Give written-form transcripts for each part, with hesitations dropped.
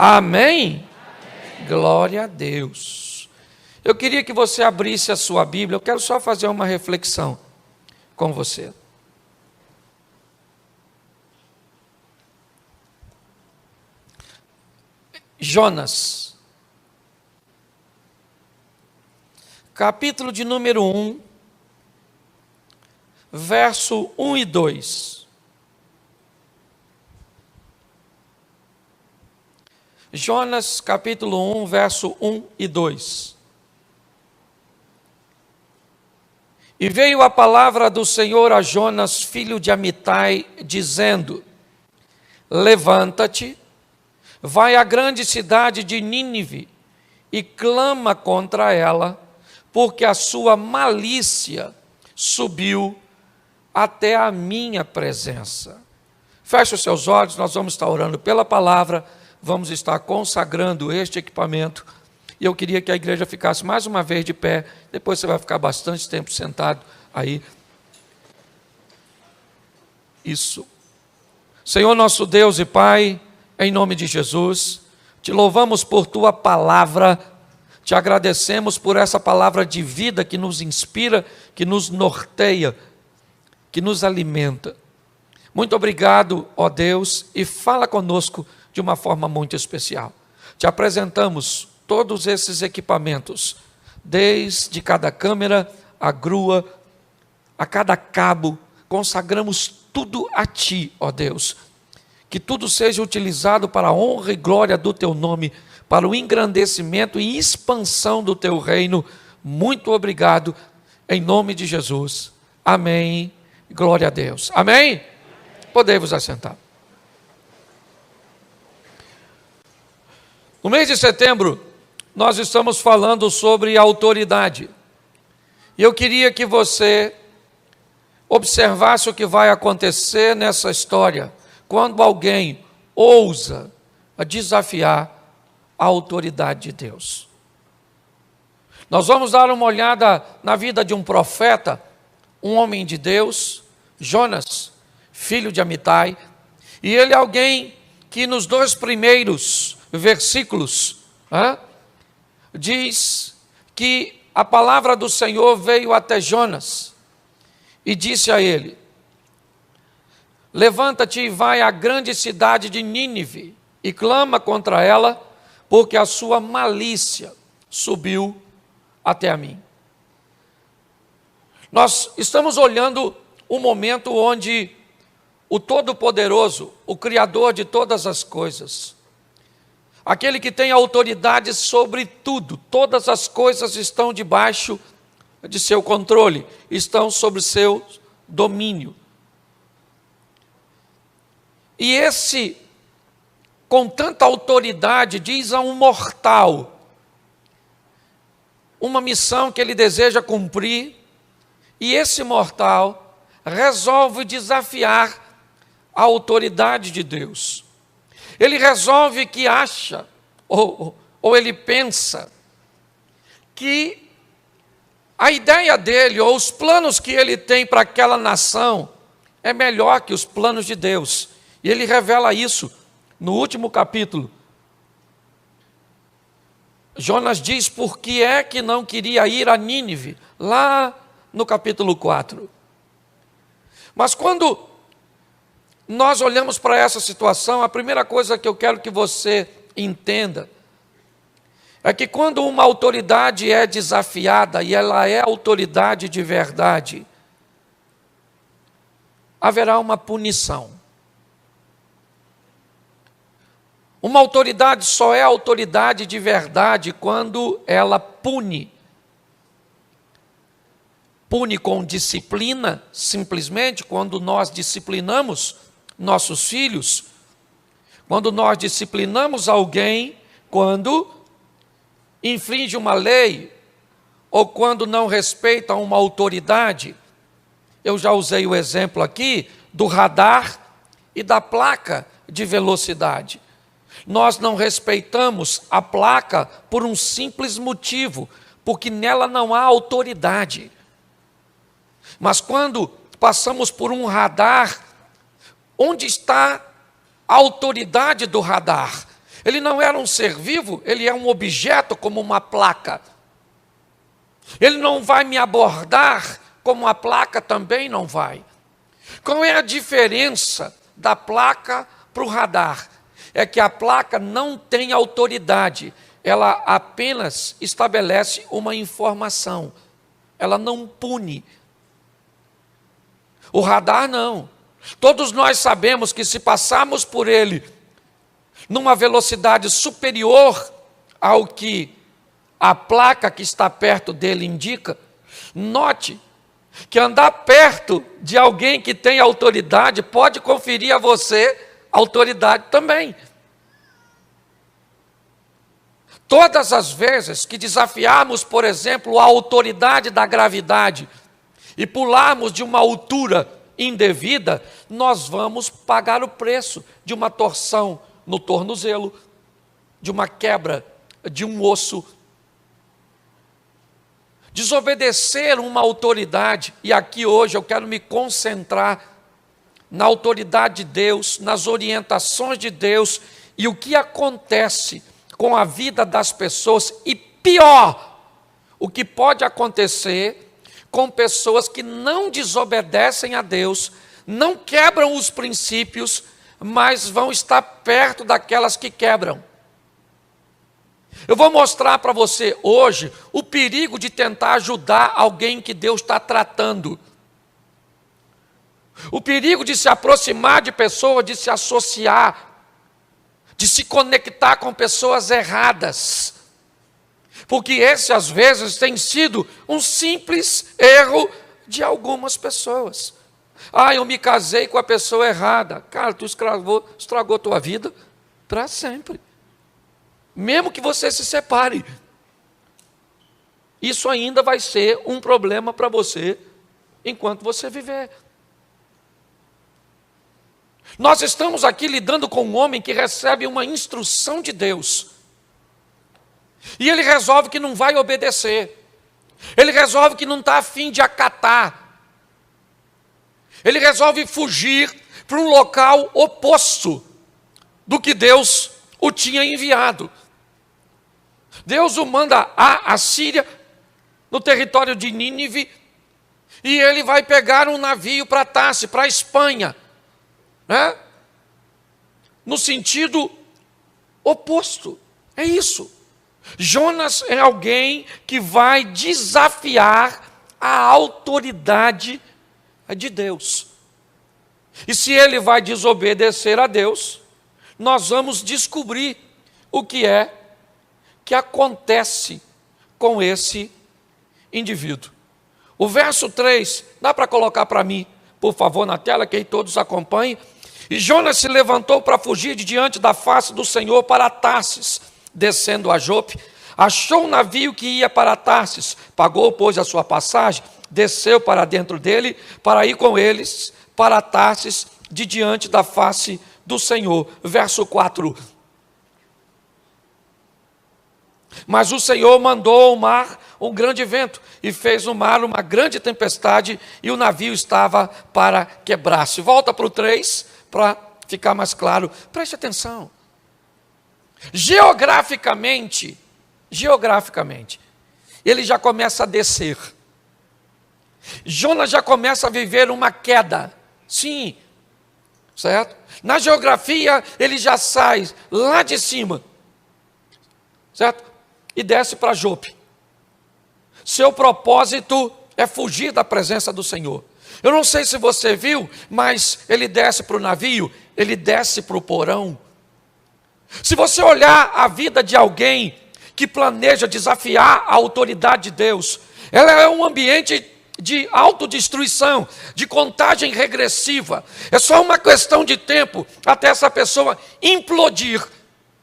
Amém? Glória a Deus. Eu queria que você abrisse a sua Bíblia. Eu quero só fazer uma reflexão com você. Jonas, capítulo de número 1, verso 1 e 2. Jonas, capítulo 1, verso 1 e 2. E veio a palavra do Senhor a Jonas, filho de Amitai, dizendo: Levanta-te, vai à grande cidade de Nínive e clama contra ela, porque a sua malícia subiu até a minha presença. Feche os seus olhos, nós vamos estar orando pela palavra, vamos estar consagrando este equipamento. E eu queria que a igreja ficasse mais uma vez de pé, depois você vai ficar bastante tempo sentado aí. Isso. Senhor nosso Deus e Pai, em nome de Jesus, te louvamos por tua palavra, te agradecemos por essa palavra de vida que nos inspira, que nos norteia, que nos alimenta. Muito obrigado, ó Deus, e fala conosco de uma forma muito especial. Te apresentamos todos esses equipamentos, desde cada câmera, a grua, a cada cabo, consagramos tudo a Ti, ó Deus. Que tudo seja utilizado para a honra e glória do Teu nome, para o engrandecimento e expansão do Teu reino. Muito obrigado, em nome de Jesus. Amém. Glória a Deus. Amém? Podem vos assentar. No mês de setembro, nós estamos falando sobre autoridade. E eu queria que você observasse o que vai acontecer nessa história, quando alguém ousa desafiar a autoridade de Deus. Nós vamos dar uma olhada na vida de um profeta, um homem de Deus, Jonas, filho de Amitai, e ele é alguém que nos 2 primeiros versículos diz que a palavra do Senhor veio até Jonas e disse a ele: Levanta-te e vai à grande cidade de Nínive e clama contra ela, porque a sua malícia subiu até a mim. Nós estamos olhando um momento onde o Todo-Poderoso, o Criador de todas as coisas, aquele que tem autoridade sobre tudo, todas as coisas estão debaixo de seu controle, estão sob seu domínio. E esse, com tanta autoridade, diz a um mortal uma missão que ele deseja cumprir, e esse mortal resolve desafiar a autoridade de Deus. Ele resolve que acha, ou ele pensa, que a ideia dele, ou os planos que ele tem para aquela nação, é melhor que os planos de Deus. E ele revela isso no último capítulo. Jonas diz por que é que não queria ir a Nínive, lá no capítulo 4. Mas quando nós olhamos para essa situação, a primeira coisa que eu quero que você entenda é que quando uma autoridade é desafiada, e ela é autoridade de verdade, haverá uma punição. Uma autoridade só é autoridade de verdade quando ela pune. Pune com disciplina, simplesmente, quando nós disciplinamos nossos filhos, quando nós disciplinamos alguém, quando infringe uma lei, ou quando não respeita uma autoridade. Eu já usei o exemplo aqui do radar e da placa de velocidade. Nós não respeitamos a placa por um simples motivo, porque nela não há autoridade. Mas quando passamos por um radar, onde está a autoridade do radar? Ele não era um ser vivo, ele é um objeto como uma placa. Ele não vai me abordar como a placa também não vai. Qual é a diferença da placa para o radar? É que a placa não tem autoridade, ela apenas estabelece uma informação, ela não pune. O radar não. Todos nós sabemos que se passarmos por ele numa velocidade superior ao que a placa que está perto dele indica, note que andar perto de alguém que tem autoridade pode conferir a você autoridade também. Todas as vezes que desafiarmos, por exemplo, a autoridade da gravidade e pularmos de uma altura indevida, nós vamos pagar o preço de uma torção no tornozelo, de uma quebra de um osso. Desobedecer uma autoridade, e aqui hoje eu quero me concentrar na autoridade de Deus, nas orientações de Deus e o que acontece com a vida das pessoas, e pior, o que pode acontecer com pessoas que não desobedecem a Deus, não quebram os princípios, mas vão estar perto daquelas que quebram. Eu vou mostrar para você hoje o perigo de tentar ajudar alguém que Deus está tratando. O perigo de se aproximar de pessoas, de se associar, de se conectar com pessoas erradas. Porque esse, às vezes, tem sido um simples erro de algumas pessoas. Ah, eu me casei com a pessoa errada. Cara, tu estragou tua vida para sempre. Mesmo que você se separe. Isso ainda vai ser um problema para você enquanto você viver. Nós estamos aqui lidando com um homem que recebe uma instrução de Deus. E ele resolve que não vai obedecer. Ele resolve que não está a fim de acatar. Ele resolve fugir para um local oposto do que Deus o tinha enviado. Deus o manda à Síria, no território de Nínive, e ele vai pegar um navio para Tarsis, para a Espanha, né? No sentido oposto. É isso. Jonas é alguém que vai desafiar a autoridade de Deus. E se ele vai desobedecer a Deus, nós vamos descobrir o que é que acontece com esse indivíduo. O verso 3, dá para colocar para mim, por favor, na tela, que aí todos acompanhem. E Jonas se levantou para fugir de diante da face do Senhor para Tarsis, descendo a Jope, achou um navio que ia para Tarsis, pagou, pois, a sua passagem, desceu para dentro dele, para ir com eles para Tarsis, de diante da face do Senhor. Verso 4. Mas o Senhor mandou ao mar um grande vento, e fez no mar uma grande tempestade, e o navio estava para quebrar-se. Volta para o 3, para ficar mais claro. Preste atenção. Geograficamente, ele já começa a descer. Jonas já começa a viver uma queda. Sim, certo? Na geografia, ele já sai lá de cima, certo? E desce para Jope. Seu propósito é fugir da presença do Senhor. Eu não sei se você viu, mas ele desce para o navio, ele desce para o porão. Se você olhar a vida de alguém que planeja desafiar a autoridade de Deus, ela é um ambiente de autodestruição, de contagem regressiva. É só uma questão de tempo até essa pessoa implodir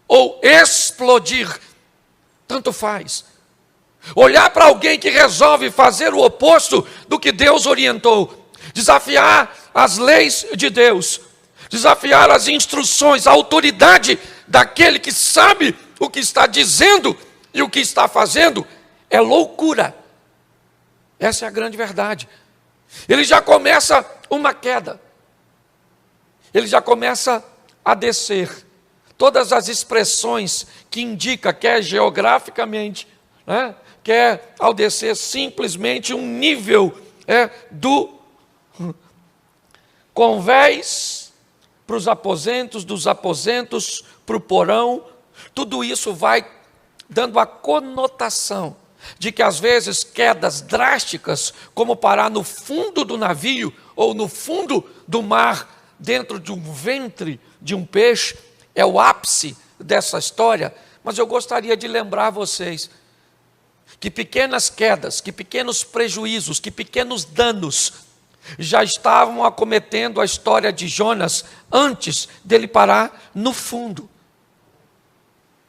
ou explodir. Tanto faz. Olhar para alguém que resolve fazer o oposto do que Deus orientou, desafiar as leis de Deus, desafiar as instruções, a autoridade daquele que sabe o que está dizendo e o que está fazendo, é loucura. Essa é a grande verdade. Ele já começa uma queda. Ele já começa a descer. todas as expressões que indica, quer geograficamente, né, quer ao descer simplesmente um nível do convés para os aposentos, dos aposentos para o porão, tudo isso vai dando a conotação de que às vezes quedas drásticas, como parar no fundo do navio ou no fundo do mar, dentro de um ventre de um peixe, é o ápice dessa história. Mas eu gostaria de lembrar vocês que pequenas quedas, que pequenos prejuízos, que pequenos danos já estavam acometendo a história de Jonas antes dele parar no fundo.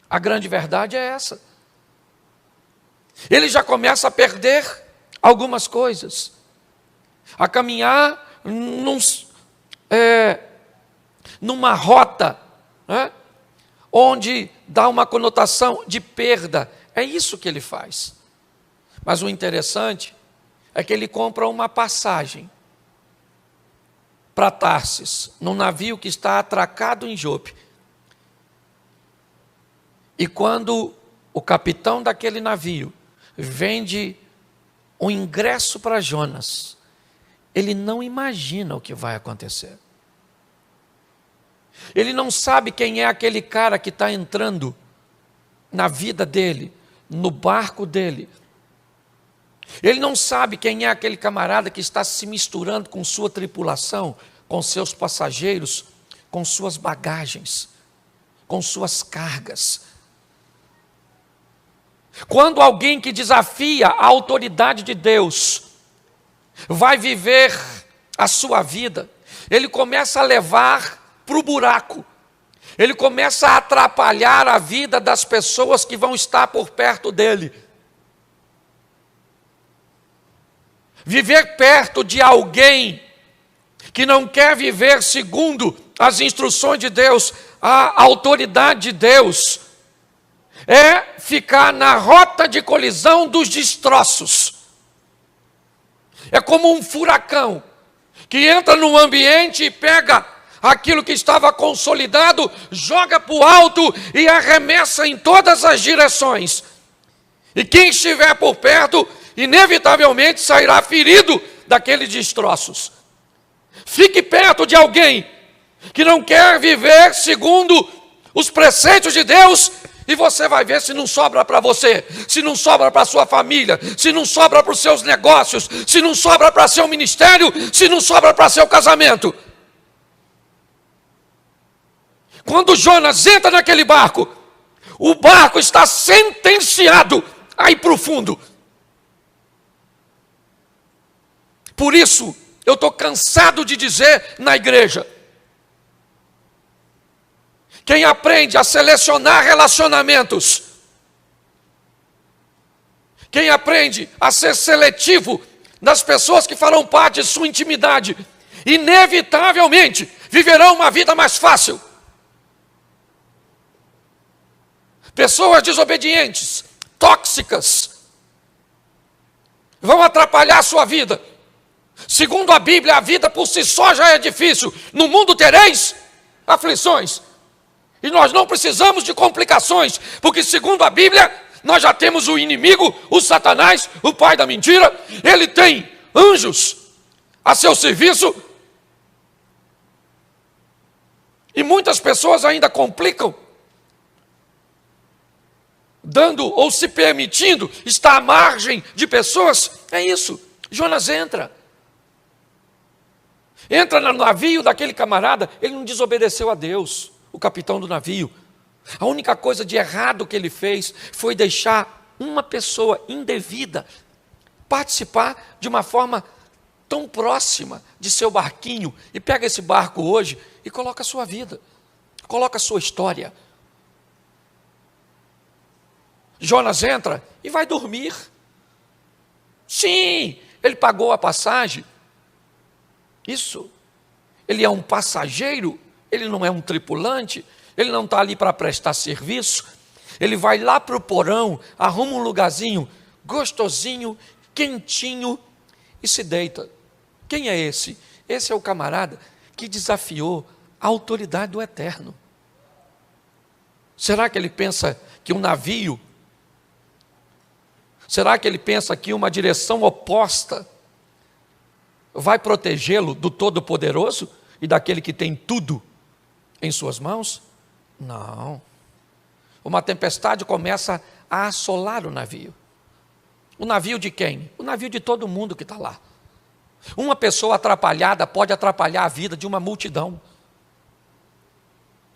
A grande verdade é essa. Ele já começa a perder algumas coisas, a caminhar numa rota, né, onde dá uma conotação de perda. É isso que ele faz. Mas o interessante é que ele compra uma passagem para Tarsis, num navio que está atracado em Jope. E quando o capitão daquele navio vende um ingresso para Jonas, ele não imagina o que vai acontecer. Ele não sabe quem é aquele cara que está entrando na vida dele, no barco dele. Ele não sabe quem é aquele camarada que está se misturando com sua tripulação, com seus passageiros, com suas bagagens, com suas cargas. Quando alguém que desafia a autoridade de Deus vai viver a sua vida, ele começa a levar para o buraco, ele começa a atrapalhar a vida das pessoas que vão estar por perto dele. Viver perto de alguém que não quer viver segundo as instruções de Deus, a autoridade de Deus, é ficar na rota de colisão dos destroços. É como um furacão que entra num ambiente e pega aquilo que estava consolidado, joga para o alto e arremessa em todas as direções. E quem estiver por perto, inevitavelmente sairá ferido daqueles destroços. Fique perto de alguém que não quer viver segundo os preceitos de Deus, e você vai ver se não sobra para você, se não sobra para sua família, se não sobra para os seus negócios, se não sobra para seu ministério, se não sobra para seu casamento. Quando Jonas entra naquele barco, o barco está sentenciado a ir para o fundo. Por isso, eu estou cansado de dizer na igreja: quem aprende a selecionar relacionamentos, quem aprende a ser seletivo nas pessoas que farão parte de sua intimidade, inevitavelmente viverão uma vida mais fácil. Pessoas desobedientes, tóxicas, vão atrapalhar a sua vida. Segundo a Bíblia, a vida por si só já é difícil. No mundo tereis aflições. E nós não precisamos de complicações, porque segundo a Bíblia, nós já temos o inimigo, o Satanás, o pai da mentira. Ele tem anjos a seu serviço. E muitas pessoas ainda complicam, dando ou se permitindo estar à margem de pessoas. É isso. Jonas entra no navio daquele camarada. Ele não desobedeceu a Deus, o capitão do navio. A única coisa de errado que ele fez foi deixar uma pessoa indevida participar de uma forma tão próxima de seu barquinho. E pega esse barco hoje e coloca a sua vida, coloca a sua história. Jonas entra e vai dormir. Sim, ele pagou a passagem. Isso. Ele é um passageiro, ele não é um tripulante, ele não está ali para prestar serviço. Ele vai lá para o porão, arruma um lugarzinho gostosinho, quentinho e se deita. Quem é esse? Esse é o camarada que desafiou a autoridade do Eterno. Será que ele pensa que um navio, será que ele pensa que uma direção oposta vai protegê-lo do Todo-Poderoso e daquele que tem tudo em suas mãos? Não. Uma tempestade começa a assolar o navio. O navio de quem? O navio de todo mundo que está lá. Uma pessoa atrapalhada pode atrapalhar a vida de uma multidão.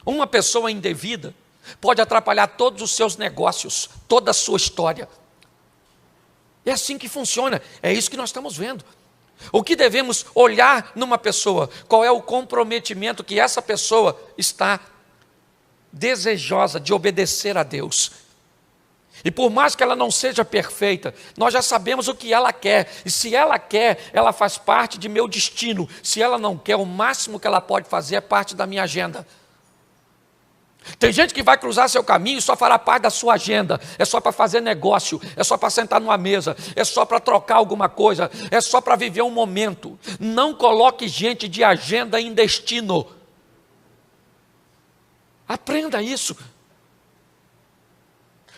Uma pessoa indevida pode atrapalhar todos os seus negócios, toda a sua história. É assim que funciona, é isso que nós estamos vendo. O que devemos olhar numa pessoa? Qual é o comprometimento que essa pessoa está desejosa de obedecer a Deus? E por mais que ela não seja perfeita, nós já sabemos o que ela quer. E se ela quer, ela faz parte de meu destino. Se ela não quer, o máximo que ela pode fazer é parte da minha agenda. Tem gente que vai cruzar seu caminho e só fará parte da sua agenda. É só para fazer negócio, é só para sentar numa mesa, é só para trocar alguma coisa, é só para viver um momento. Não coloque gente de agenda em destino. Aprenda isso.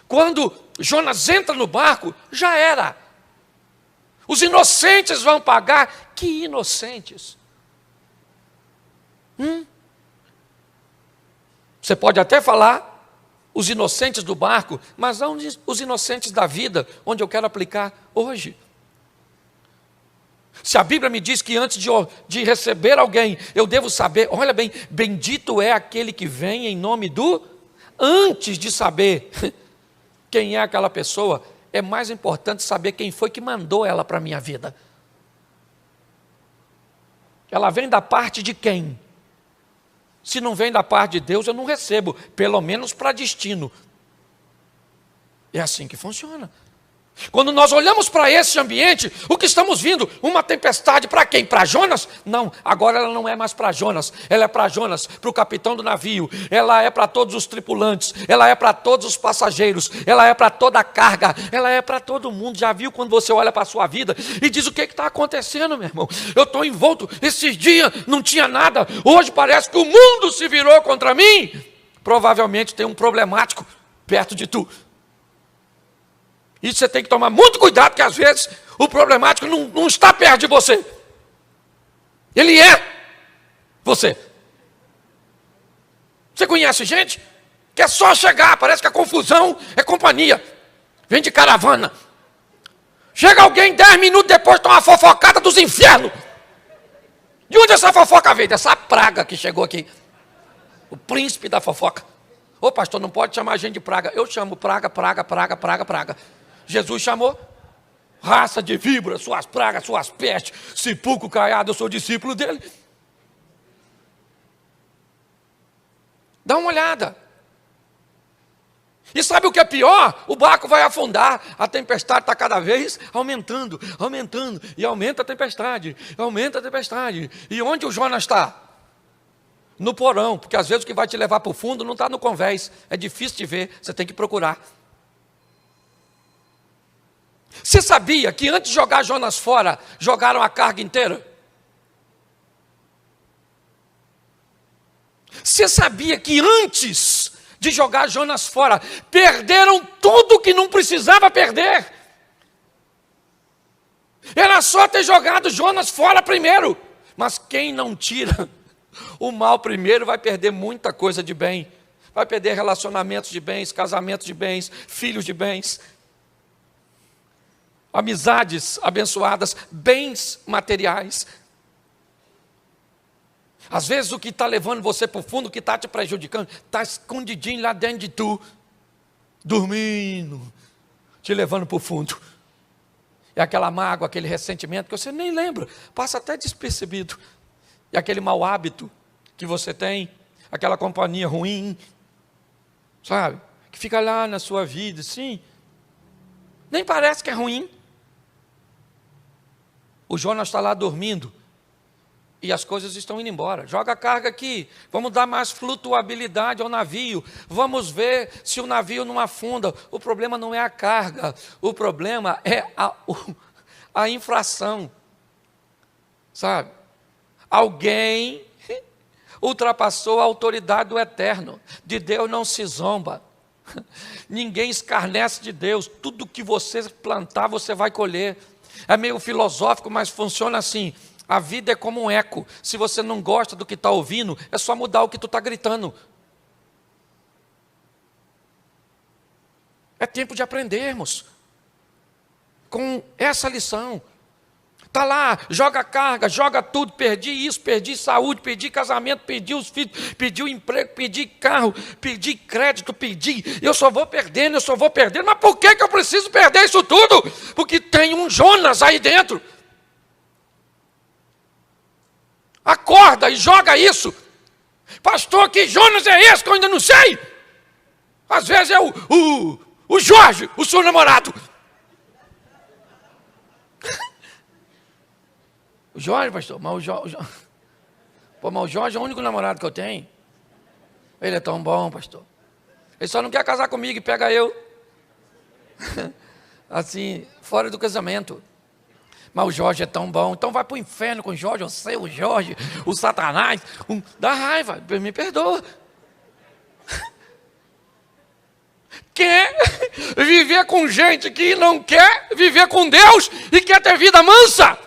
Quando Jonas entra no barco, já era. Os inocentes vão pagar. Que inocentes? Você pode até falar os inocentes do barco, mas não os inocentes da vida, onde eu quero aplicar hoje. Se a Bíblia me diz que antes de receber alguém, eu devo saber, olha bem, bendito é aquele que vem em nome do... Antes de saber quem é aquela pessoa, é mais importante saber quem foi que mandou ela para a minha vida. Ela vem da parte de quem? Se não vem da parte de Deus, eu não recebo, pelo menos para destino. É assim que funciona. Quando nós olhamos para esse ambiente, o que estamos vendo? Uma tempestade para quem? Para Jonas? Não, agora ela não é mais para Jonas. Ela é para Jonas, para o capitão do navio. Ela é para todos os tripulantes. Ela é para todos os passageiros. Ela é para toda a carga. Ela é para todo mundo. Já viu quando você olha para a sua vida e diz: o que está acontecendo, meu irmão? Eu estou envolto. Esses dias não tinha nada. Hoje parece que o mundo se virou contra mim. Provavelmente tem um problemático perto de tu. E você tem que tomar muito cuidado, porque às vezes o problemático não está perto de você. Ele é você. Você conhece gente que é só chegar, parece que a confusão é companhia. Vem de caravana. Chega alguém 10 minutos depois, toma uma fofocada dos infernos. De onde essa fofoca veio? Dessa praga que chegou aqui. O príncipe da fofoca. Ô pastor, não pode chamar a gente de praga. Eu chamo praga. Jesus chamou raça de víboras, suas pragas, suas pestes, sepulcro caiado, eu sou discípulo dele. Dá uma olhada. E sabe o que é pior? O barco vai afundar, a tempestade está cada vez aumentando, e aumenta a tempestade. E onde o Jonas está? No porão, porque às vezes o que vai te levar para o fundo não está no convés, é difícil de ver, você tem que procurar. Você sabia que antes de jogar Jonas fora, jogaram a carga inteira? Você sabia que antes de jogar Jonas fora, perderam tudo que não precisava perder? Era só ter jogado Jonas fora primeiro. Mas quem não tira o mal primeiro vai perder muita coisa de bem. Vai perder relacionamentos de bens, casamentos de bens, filhos de bens, amizades abençoadas, bens materiais. Às vezes o que está levando você para o fundo, o que está te prejudicando, está escondidinho lá dentro de tu, dormindo, te levando para o fundo. É aquela mágoa, aquele ressentimento que você nem lembra, passa até despercebido. E aquele mau hábito que você tem, aquela companhia ruim, sabe? Que fica lá na sua vida, assim, nem parece que é ruim. O Jonas está lá dormindo e as coisas estão indo embora. Joga a carga aqui, vamos dar mais flutuabilidade ao navio, vamos ver se o navio não afunda. O problema não é a carga, o problema é a infração, sabe? Alguém ultrapassou a autoridade do eterno. De Deus não se zomba. Ninguém escarnece de Deus. Tudo que você plantar, você vai colher. É meio filosófico, mas funciona assim. A vida é como um eco. Se você não gosta do que está ouvindo, é só mudar o que tu está gritando. É tempo de aprendermos com essa lição. Está lá, joga carga, joga tudo, perdi isso, perdi saúde, perdi casamento, perdi os filhos, perdi o emprego, perdi carro, perdi crédito, eu só vou perdendo, mas por que eu preciso perder isso tudo? Porque tem um Jonas aí dentro. Acorda e joga isso. Pastor, que Jonas é esse que eu ainda não sei? Às vezes é o Jorge, o seu namorado. O Jorge, pastor, mas o Jorge... Pô, mas o Jorge é o único namorado que eu tenho. Ele é tão bom, pastor. Ele só não quer casar comigo e pega eu. Assim, fora do casamento. Mas o Jorge é tão bom. Então vai para o inferno com o Jorge, eu sei, o Jorge, o Satanás. Dá raiva, me perdoa. Quer viver com gente que não quer viver com Deus e quer ter vida mansa.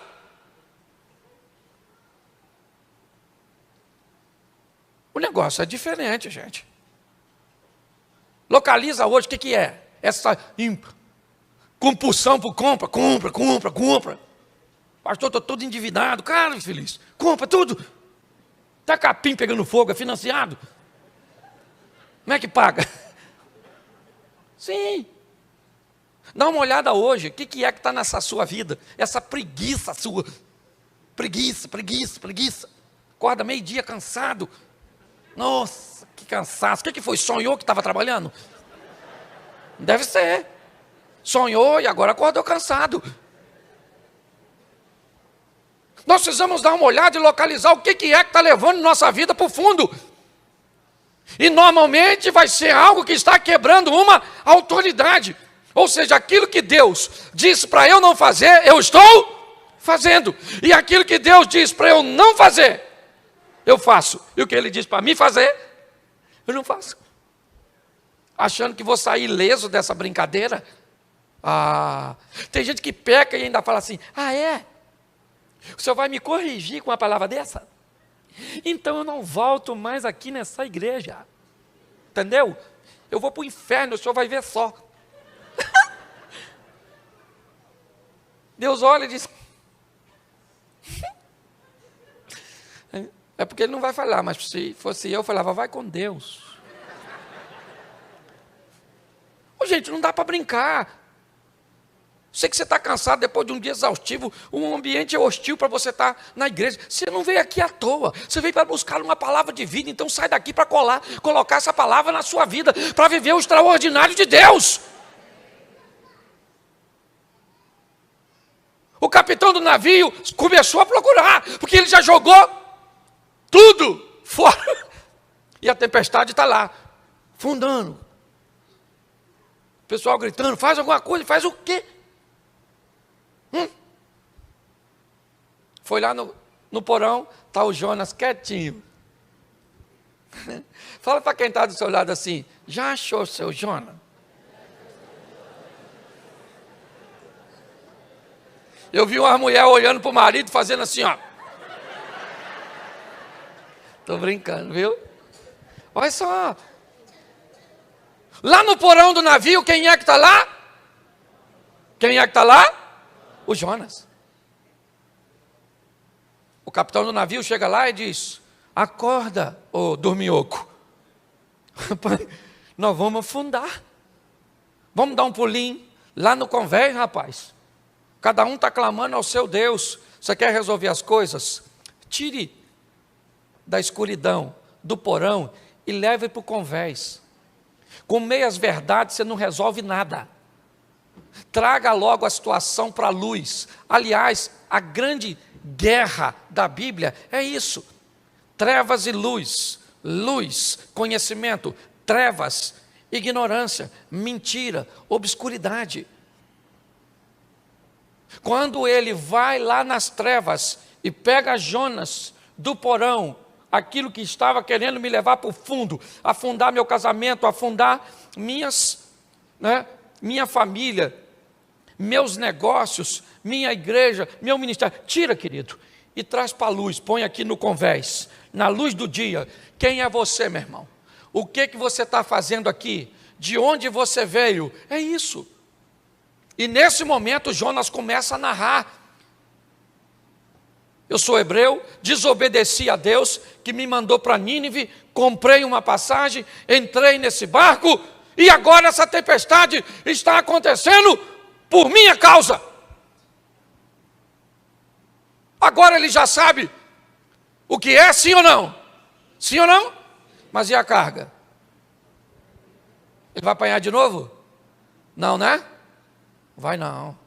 O negócio é diferente, gente. Localiza hoje o que é? Essa compulsão por compra. Pastor, estou todo endividado. Cara, infeliz, compra tudo. Está capim pegando fogo, é financiado. Como é que paga? Sim. Dá uma olhada hoje, o que é que está nessa sua vida? Essa preguiça sua. Preguiça. Acorda meio-dia cansado. Nossa, que cansaço. O que foi? Sonhou que estava trabalhando? Deve ser. Sonhou e agora acordou cansado. Nós precisamos dar uma olhada e localizar o que é que está levando nossa vida para o fundo. E normalmente vai ser algo que está quebrando uma autoridade. Ou seja, aquilo que Deus disse para eu não fazer, eu estou fazendo. E aquilo que Deus diz para eu não fazer, eu faço. E o que Ele diz para mim fazer, eu não faço. Achando que vou sair ileso dessa brincadeira. Tem gente que peca e ainda fala assim, é? O senhor vai me corrigir com uma palavra dessa? Então eu não volto mais aqui nessa igreja. Entendeu? Eu vou para o inferno, o senhor vai ver só. Deus olha e diz... É porque ele não vai falar, mas se fosse eu falava, vai com Deus. Gente, não dá para brincar. Sei que você está cansado depois de um dia exaustivo, um ambiente hostil para você estar na igreja. Você não veio aqui à toa, você veio para buscar uma palavra de vida, então sai daqui para colocar essa palavra na sua vida, para viver o extraordinário de Deus. O capitão do navio começou a procurar, porque ele já jogou tudo fora. E a tempestade está lá, fundando. O pessoal gritando, faz alguma coisa, faz o quê? Foi lá no porão, está o Jonas quietinho. Fala para quem está do seu lado assim, já achou seu Jonas? Eu vi uma mulher olhando para o marido, fazendo assim, ó. Estou brincando, viu? Olha só. Lá no porão do navio, quem é que está lá? Quem é que está lá? O Jonas. O capitão do navio chega lá e diz, acorda, ô dorminhoco. Rapaz, nós vamos afundar. Vamos dar um pulinho lá no convés, rapaz. Cada um está clamando ao seu Deus. Você quer resolver as coisas? Tire da escuridão, do porão e leve para o convés. Com meias verdades você não resolve nada. Traga logo a situação para a luz. Aliás, a grande guerra da Bíblia é isso. Trevas e luz. Luz, conhecimento. Trevas, ignorância. Mentira, obscuridade. Quando ele vai lá nas trevas e pega Jonas do porão aquilo que estava querendo me levar para o fundo, afundar meu casamento, afundar minha família, meus negócios, minha igreja, meu ministério. Tira, querido, e traz para a luz, põe aqui no convés, na luz do dia. Quem é você, meu irmão? O que você está fazendo aqui? De onde você veio? É isso. E nesse momento Jonas começa a narrar. Eu sou hebreu, desobedeci a Deus, que me mandou para Nínive, comprei uma passagem, entrei nesse barco, e agora essa tempestade está acontecendo por minha causa. Agora ele já sabe o que é, sim ou não? Sim ou não? Mas e a carga? Ele vai apanhar de novo? Não, né? Vai não.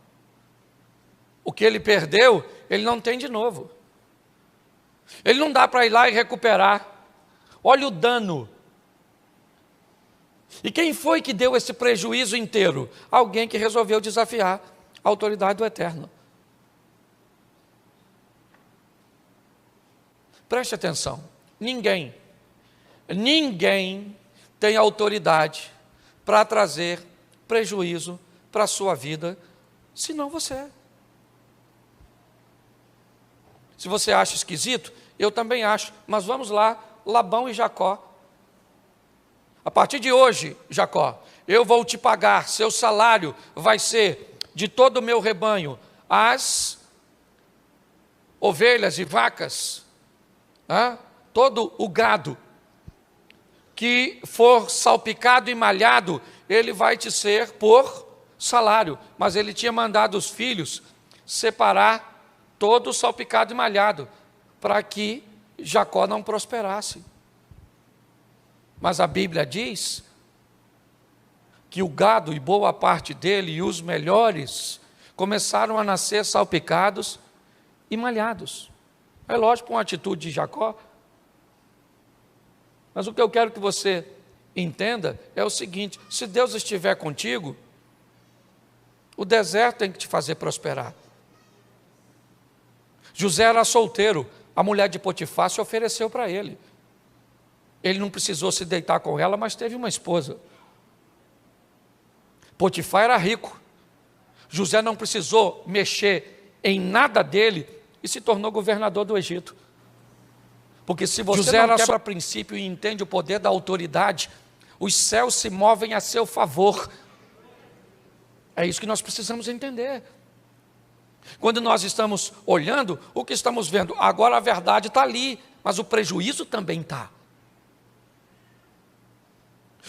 O que ele perdeu, ele não tem de novo. Ele não dá para ir lá e recuperar. Olha o dano. E quem foi que deu esse prejuízo inteiro? Alguém que resolveu desafiar a autoridade do Eterno. Preste atenção. Ninguém tem autoridade para trazer prejuízo para a sua vida, senão você. Se você acha esquisito, eu também acho, mas vamos lá, Labão e Jacó. A partir de hoje, Jacó, eu vou te pagar, seu salário vai ser de todo o meu rebanho, as ovelhas e vacas, todo o gado que for salpicado e malhado, ele vai te ser por salário. Mas ele tinha mandado os filhos separar todo o salpicado e malhado, para que Jacó não prosperasse. Mas a Bíblia diz que o gado e boa parte dele, e os melhores, começaram a nascer salpicados e malhados. É lógico, uma atitude de Jacó. Mas o que eu quero que você entenda é o seguinte: se Deus estiver contigo, o deserto tem que te fazer prosperar. José era solteiro, a mulher de Potifar se ofereceu para ele. Ele não precisou se deitar com ela, mas teve uma esposa. Potifar era rico. José não precisou mexer em nada dele e se tornou governador do Egito. Porque se você José não quebra princípio e entende o poder da autoridade, os céus se movem a seu favor. É isso que nós precisamos entender. Quando nós estamos olhando, o que estamos vendo? Agora a verdade está ali, mas o prejuízo também está.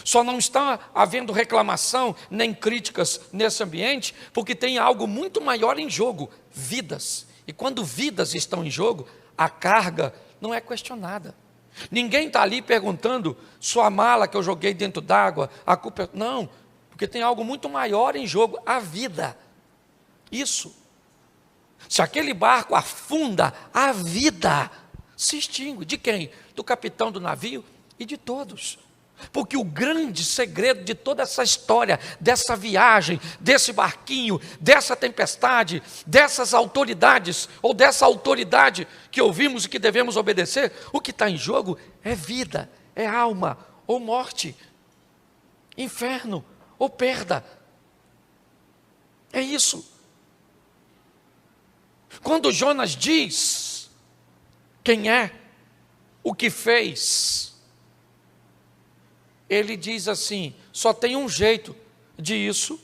Só não está havendo reclamação nem críticas nesse ambiente, porque tem algo muito maior em jogo: vidas. E quando vidas estão em jogo, a carga não é questionada. Ninguém está ali perguntando: sua mala que eu joguei dentro d'água, a culpa é... Não, porque tem algo muito maior em jogo: a vida. Isso. Se aquele barco afunda, a vida se extingue. De quem? Do capitão do navio e de todos. Porque o grande segredo de toda essa história, dessa viagem, desse barquinho, dessa tempestade, dessas autoridades, ou dessa autoridade que ouvimos e que devemos obedecer, o que está em jogo é vida, é alma ou morte, inferno ou perda. É isso. Quando Jonas diz quem é, o que fez, ele diz assim: só tem um jeito de isso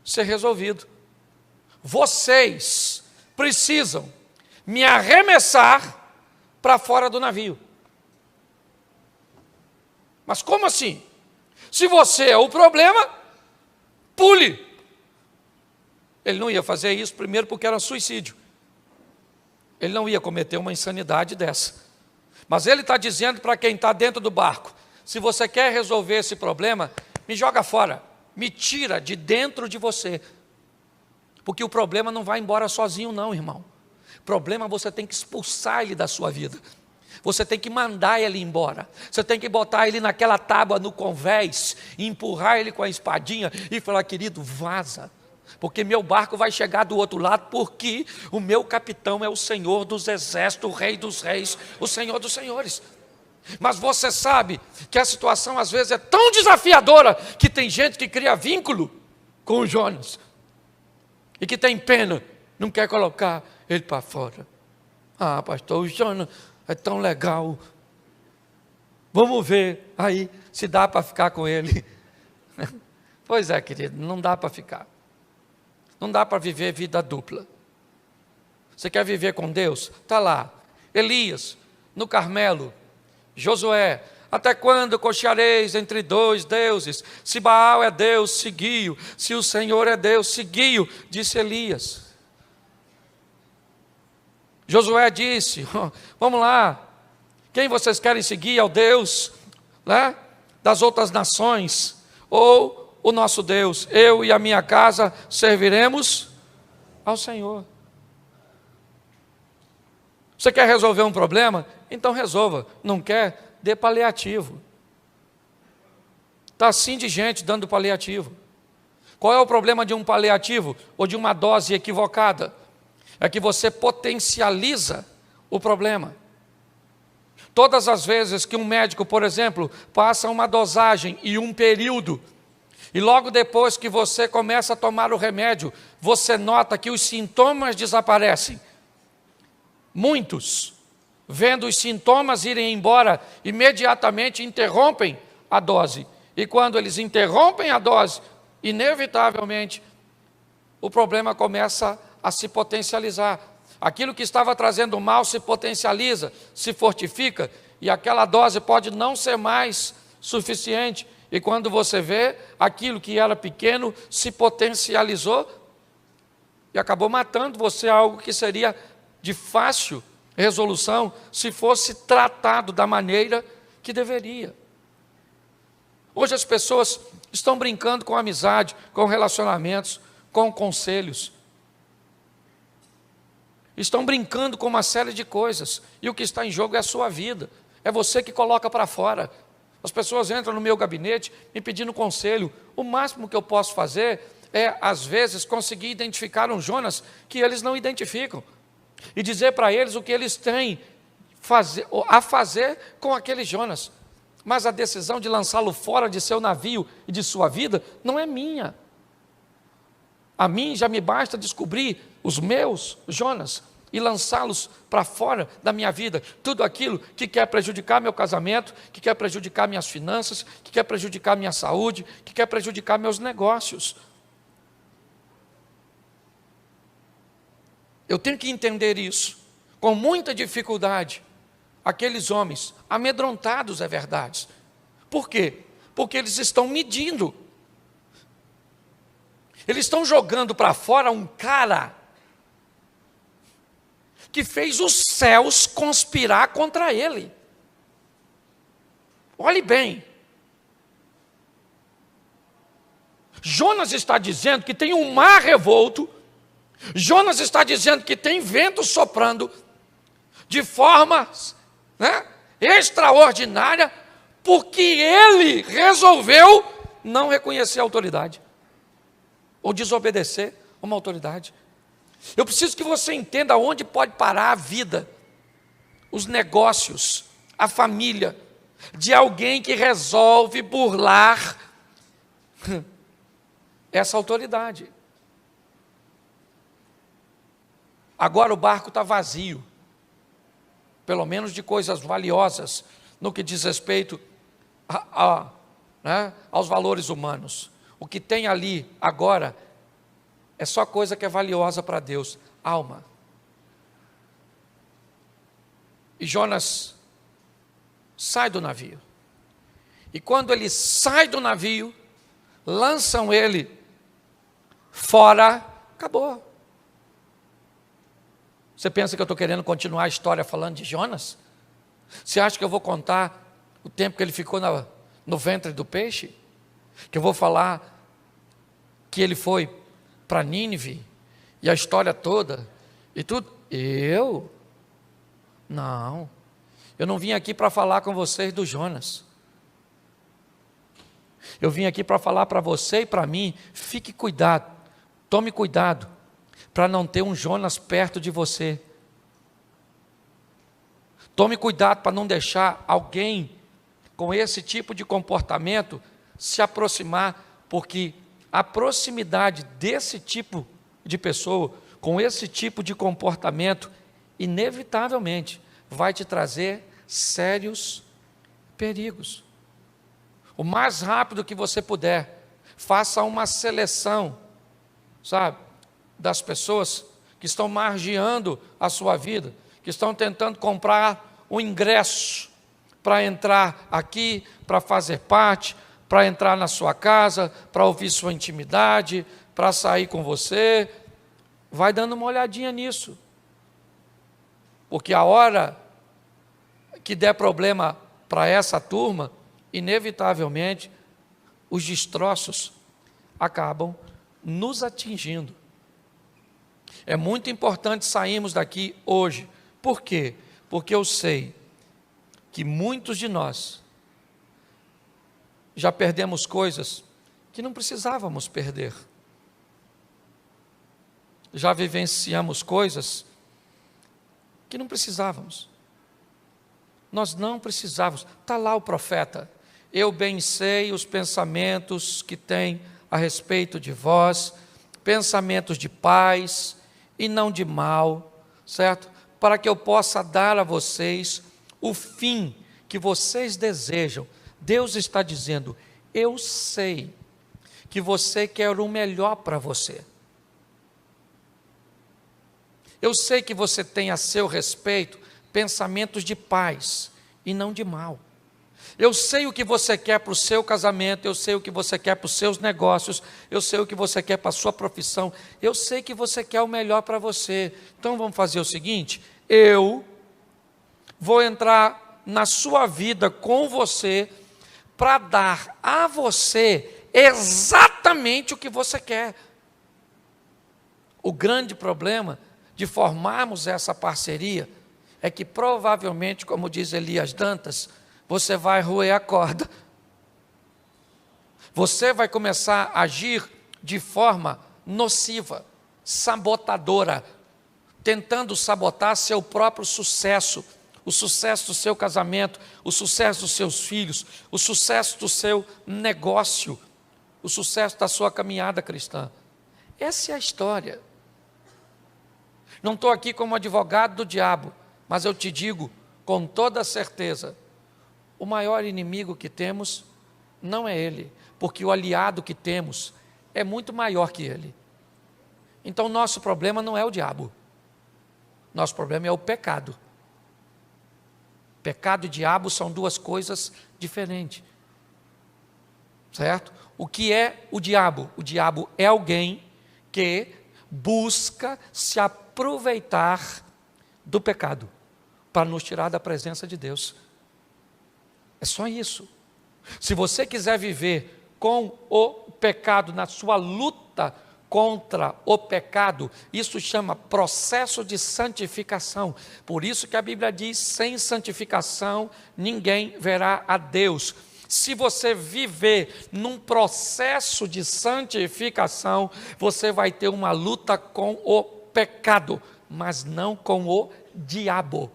ser resolvido. Vocês precisam me arremessar para fora do navio. Mas como assim? Se você é o problema, pule. Ele não ia fazer isso, primeiro porque era suicídio. Ele não ia cometer uma insanidade dessa. Mas ele está dizendo para quem está dentro do barco: se você quer resolver esse problema, me joga fora, me tira de dentro de você. Porque o problema não vai embora sozinho não, irmão. O problema você tem que expulsar ele da sua vida. Você tem que mandar ele embora. Você tem que botar ele naquela tábua no convés, e empurrar ele com a espadinha e falar: querido, vaza. Porque meu barco vai chegar do outro lado, porque o meu capitão é o Senhor dos exércitos, o Rei dos reis, o Senhor dos senhores. Mas você sabe que a situação às vezes é tão desafiadora que tem gente que cria vínculo com o Jonas e que tem pena, não quer colocar ele para fora. Ah, pastor, o Jonas é tão legal. Vamos ver aí se dá para ficar com ele. Pois é, querido, não dá para ficar. Não dá para viver vida dupla. Você quer viver com Deus? Está lá. Elias, no Carmelo. Josué, até quando cocheareis entre dois deuses? Se Baal é Deus, seguiu. Se o Senhor é Deus, seguiu, disse Elias. Josué disse, vamos lá, quem vocês querem seguir? É o Deus, né, das outras nações, ou o nosso Deus? Eu e a minha casa serviremos ao Senhor. Você quer resolver um problema? Então resolva. Não quer? Dê paliativo. Está assim de gente dando paliativo. Qual é o problema de um paliativo ou de uma dose equivocada? É que você potencializa o problema. Todas as vezes que um médico, por exemplo, passa uma dosagem e um período, e logo depois que você começa a tomar o remédio, você nota que os sintomas desaparecem. Muitos, vendo os sintomas irem embora, imediatamente interrompem a dose. E quando eles interrompem a dose, inevitavelmente, o problema começa a se potencializar. Aquilo que estava trazendo mal se potencializa, se fortifica, e aquela dose pode não ser mais suficiente. E quando você vê, aquilo que era pequeno se potencializou e acabou matando você, algo que seria de fácil resolução se fosse tratado da maneira que deveria. Hoje as pessoas estão brincando com amizade, com relacionamentos, com conselhos. Estão brincando com uma série de coisas, e o que está em jogo é a sua vida, é você que coloca para fora. As pessoas entram no meu gabinete me pedindo conselho. O máximo que eu posso fazer é, às vezes, conseguir identificar um Jonas que eles não identificam, e dizer para eles o que eles têm a fazer com aquele Jonas. Mas a decisão de lançá-lo fora de seu navio e de sua vida não é minha. A mim já me basta descobrir os meus Jonas e lançá-los para fora da minha vida. Tudo aquilo que quer prejudicar meu casamento, que quer prejudicar minhas finanças, que quer prejudicar minha saúde, que quer prejudicar meus negócios. Eu tenho que entender isso. Com muita dificuldade, aqueles homens, amedrontados é verdade. Por quê? Porque eles estão medindo. Eles estão jogando para fora um cara que fez os céus conspirar contra ele. Olhe bem. Jonas está dizendo que tem um mar revolto. Jonas está dizendo que tem vento soprando de forma, extraordinária, porque ele resolveu não reconhecer a autoridade, ou desobedecer uma autoridade. Eu preciso que você entenda onde pode parar a vida, os negócios, a família, de alguém que resolve burlar essa autoridade. Agora o barco está vazio, pelo menos de coisas valiosas, no que diz respeito aos valores humanos. O que tem ali agora é só coisa que é valiosa para Deus, alma. E Jonas sai do navio. E quando ele sai do navio, lançam ele fora, acabou. Você pensa que eu estou querendo continuar a história falando de Jonas? Você acha que eu vou contar o tempo que ele ficou no ventre do peixe? Que eu vou falar que ele foi para Nínive e a história toda e tudo? Não, eu não vim aqui para falar com vocês do Jonas. Eu vim aqui para falar para você e para mim, fique cuidado, tome cuidado, para não ter um Jonas perto de você. Tome cuidado para não deixar alguém com esse tipo de comportamento se aproximar, porque a proximidade desse tipo de pessoa, com esse tipo de comportamento, inevitavelmente vai te trazer sérios perigos. O mais rápido que você puder, faça uma seleção, sabe, das pessoas que estão margeando a sua vida, que estão tentando comprar um ingresso para entrar aqui, para fazer parte, para entrar na sua casa, para ouvir sua intimidade, para sair com você. Vai dando uma olhadinha nisso, porque a hora que der problema para essa turma, inevitavelmente, os destroços acabam nos atingindo. É muito importante sairmos daqui hoje. Por quê? Porque eu sei que muitos de nós já perdemos coisas que não precisávamos perder. Já vivenciamos coisas que não precisávamos. Nós não precisávamos. Está lá o profeta. Eu bem sei os pensamentos que tem a respeito de vós, pensamentos de paz e não de mal, certo? Para que eu possa dar a vocês o fim que vocês desejam. Deus está dizendo, eu sei que você quer o melhor para você. Eu sei que você tem a seu respeito pensamentos de paz e não de mal. Eu sei o que você quer para o seu casamento, eu sei o que você quer para os seus negócios, eu sei o que você quer para a sua profissão, eu sei que você quer o melhor para você. Então vamos fazer o seguinte, eu vou entrar na sua vida com você para dar a você exatamente o que você quer. O grande problema de formarmos essa parceria é que provavelmente, como diz Elias Dantas, você vai roer a corda. Você vai começar a agir de forma nociva, sabotadora, tentando sabotar seu próprio sucesso, o sucesso do seu casamento, o sucesso dos seus filhos, o sucesso do seu negócio, o sucesso da sua caminhada cristã. Essa é a história. Não estou aqui como advogado do diabo, mas eu te digo com toda certeza, o maior inimigo que temos não é ele, porque o aliado que temos é muito maior que ele. Então nosso problema não é o diabo, nosso problema é o pecado. Pecado e diabo são duas coisas diferentes, certo? O que é o diabo? O diabo é alguém que busca se aproveitar do pecado para nos tirar da presença de Deus. É só isso. Se você quiser viver com o pecado, na sua luta contra o pecado, isso chama processo de santificação. Por isso que a Bíblia diz, sem santificação ninguém verá a Deus. Se você viver num processo de santificação, você vai ter uma luta com o pecado, mas não com o diabo.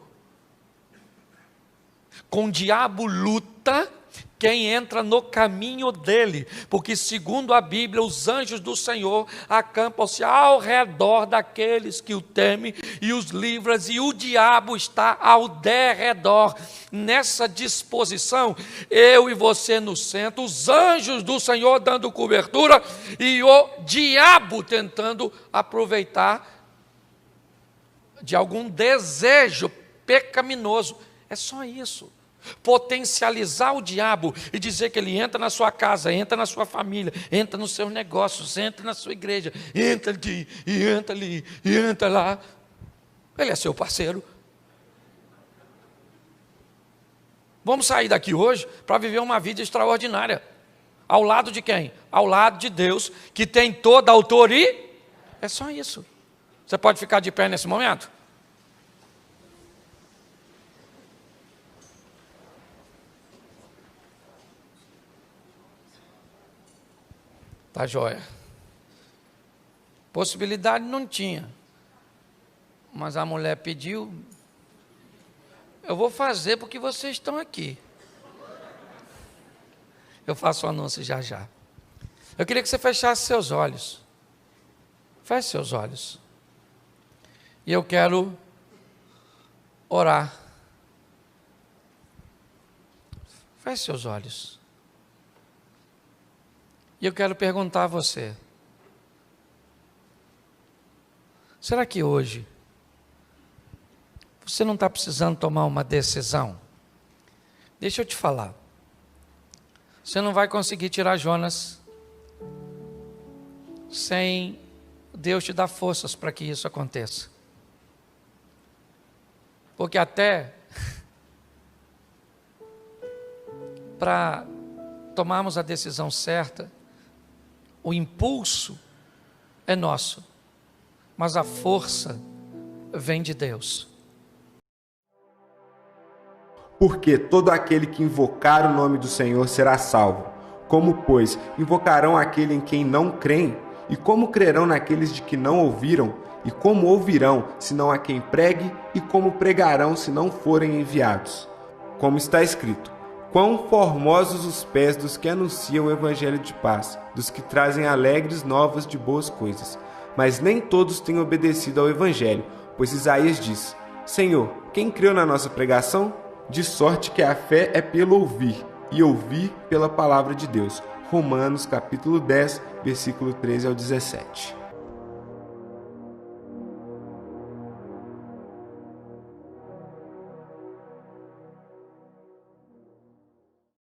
Com o diabo luta quem entra no caminho dele, porque segundo a Bíblia, os anjos do Senhor acampam-se ao redor daqueles que o temem e os livram, e o diabo está ao derredor. Nessa disposição, eu e você no centro, os anjos do Senhor dando cobertura e o diabo tentando aproveitar de algum desejo pecaminoso. É só isso. Potencializar o diabo e dizer que ele entra na sua casa, entra na sua família, entra nos seus negócios, entra na sua igreja, entra aqui, e entra ali, e entra lá. Ele é seu parceiro. Vamos sair daqui hoje para viver uma vida extraordinária. Ao lado de quem? Ao lado de Deus, que tem toda a autoridade. É só isso. Você pode ficar de pé nesse momento? Tá joia. Possibilidade não tinha. Mas a mulher pediu. Eu vou fazer porque vocês estão aqui. Eu faço o anúncio já já. Eu queria que você fechasse seus olhos. Feche seus olhos. E eu quero orar. Feche seus olhos. E eu quero perguntar a você. Será que hoje você não está precisando tomar uma decisão? Deixa eu te falar. Você não vai conseguir tirar Jonas sem Deus te dar forças para que isso aconteça. Porque até para tomarmos a decisão certa, o impulso é nosso, mas a força vem de Deus. Porque todo aquele que invocar o nome do Senhor será salvo. Como, pois, invocarão aquele em quem não creem? E como crerão naqueles de que não ouviram? E como ouvirão, senão a quem pregue? E como pregarão, se não forem enviados? Como está escrito: quão formosos os pés dos que anunciam o evangelho de paz, dos que trazem alegres novas de boas coisas. Mas nem todos têm obedecido ao evangelho, pois Isaías diz: Senhor, quem creu na nossa pregação? De sorte que a fé é pelo ouvir, e ouvir pela palavra de Deus. Romanos capítulo 10, versículo 13 ao 17.